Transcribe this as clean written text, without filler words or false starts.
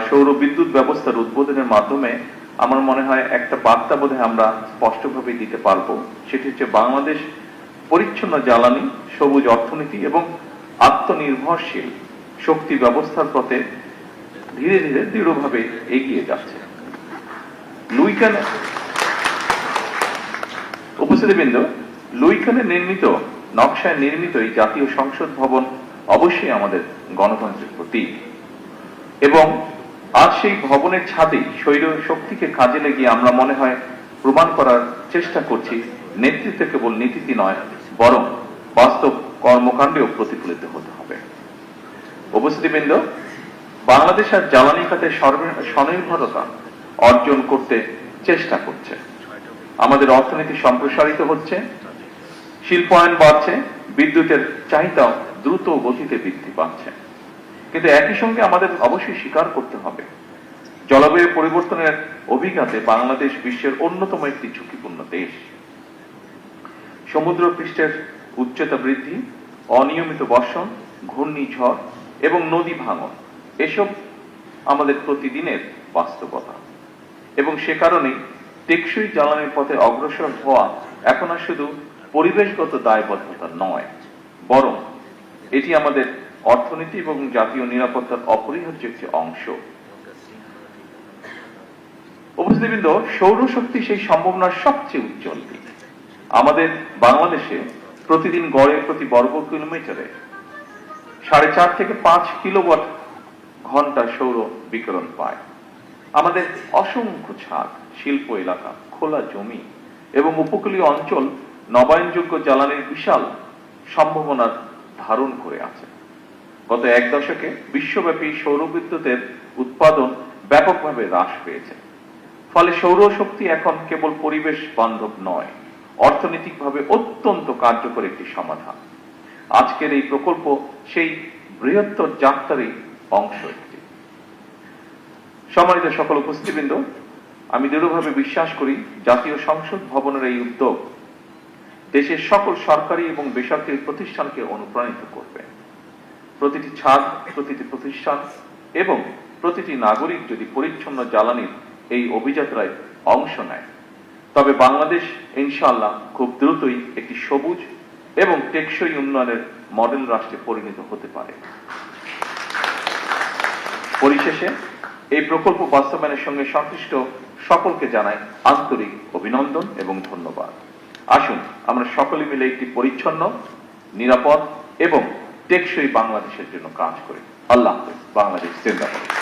সৌর বিদ্যুৎ ব্যবস্থার উদ্বোধনের মাধ্যমে আমার মনে হয় একটা বার্তা বোধহয় আমরা স্পষ্টভাবে দিতে পারবো। সেটি হচ্ছে বাংলাদেশ পরিচ্ছন্ন জ্বালানি, সবুজ অর্থনীতি এবং আত্মনির্ভরশীল শক্তি ব্যবস্থার পথে ধীরে ধীরে দৃঢ়ভাবে এগিয়ে যাচ্ছে। উপস্থিতিবৃন্দ, লুইখানে নির্মিত নকশায় নির্মিত এই জাতীয় সংসদ ভবন অবশ্যই আমাদের গণতন্ত্রের প্রতীক এবং আজ সেই ভবনের ছাদে স্বৈর শক্তিকে কাজে লাগিয়ে আমরা মনে হয় প্রমাণ করার চেষ্টা করছি নেতৃত্বে কেবল নীতিতে নয়, বরং বাস্তব কর্মকাণ্ডেও প্রতিফলিত হতে হবে। উপস্থিতিবৃন্দ, বাংলাদেশ আর জ্বালানি খাতে স্বনির্ভরতা অর্জন করতে চেষ্টা করছে। আমাদের অর্থনীতি সম্প্রসারিত হচ্ছে, শিল্পায়ন বাড়ছে, বিদ্যুতের চাহিদাও দ্রুত গতিতে বৃদ্ধি পাচ্ছে। কিন্তু একই সঙ্গে আমাদের অবশ্যই স্বীকার করতে হবে, জলবায়ু পরিবর্তনের অভিঘাতে বাংলাদেশ বিশ্বের অন্যতম একটি ঝুঁকিপূর্ণ দেশ। সমুদ্র পৃষ্ঠের উচ্চতা বৃদ্ধি, অনিয়মিত বর্ষণ, ঘূর্ণিঝড় এবং নদী ভাঙন এসব আমাদের প্রতিদিনের বাস্তবতা এবং সে কারণেই টেকসই জ্বালানির পথে অগ্রসর হওয়া এখন আর শুধু পরিবেশগত দায়বদ্ধতা নয়, বরং এটি আমাদের অর্থনীতি এবং জাতীয় নিরাপত্তার অপরিহার্য একটি অংশ। উপস্থিতিবৃন্দ, সৌরশক্তি সেই সম্ভাবনার সবচেয়ে উজ্জ্বল দিক। আমাদের বাংলাদেশে প্রতিদিন গড়ে প্রতি বর্গ কিলোমিটারে 4.5 থেকে 5 কিলোওয়াট ঘন্টা সৌর বিকিরণ পায়। আমাদের অসংখ্য ছাদ, শিল্প এলাকা, খোলা জমি এবং উপকূলীয় অঞ্চল নবায়নযোগ্য জ্বালানির বিশাল সম্ভাবনার ধারণ করে আছে। গত এক দশকে বিশ্বব্যাপী সৌর বিদ্যুতের উৎপাদন ব্যাপকভাবে হ্রাস পেয়েছে। ফলে সৌরশক্তি এখন কেবল পরিবেশ বান্ধব নয়, অর্থনৈতিকভাবে অত্যন্ত কার্যকর একটি সমাধান। আজকের এই প্রকল্প সেই বৃহত্তর যাত্রারই অংশ একটি। সম্মানিত সকল উপস্থিতিবৃন্দ, আমি দৃঢ়ভাবে বিশ্বাস করি জাতীয় সংসদ ভবনের এই উদ্যোগ দেশের সকল সরকারি এবং বেসরকারি প্রতিষ্ঠানকে অনুপ্রাণিত করবে। প্রতিটি ছাদ, প্রতিটি প্রতিষ্ঠান এবং প্রতিটি নাগরিক যদি পরিচ্ছন্ন জ্বালানির এই অভিযাত্রায় অংশ নেয়, তবে বাংলাদেশ ইনশাআল্লাহ খুব দ্রুতই একটি সবুজ এবং টেকসই উন্নয়নের মডেল রাষ্ট্রে পরিণত হতে পারে। পরিশেষে এই প্রকল্প বাস্তবায়নের সঙ্গে সংশ্লিষ্ট সকলকে জানাই আন্তরিক অভিনন্দন এবং ধন্যবাদ। আসুন আমরা সকলে মিলে একটি পরিচ্ছন্ন, নিরাপদ এবং টেকসই বাংলাদেশের জন্য কাজ করি। আল্লাহ হাফেজ। বাংলাদেশ জিন্দাবাদ।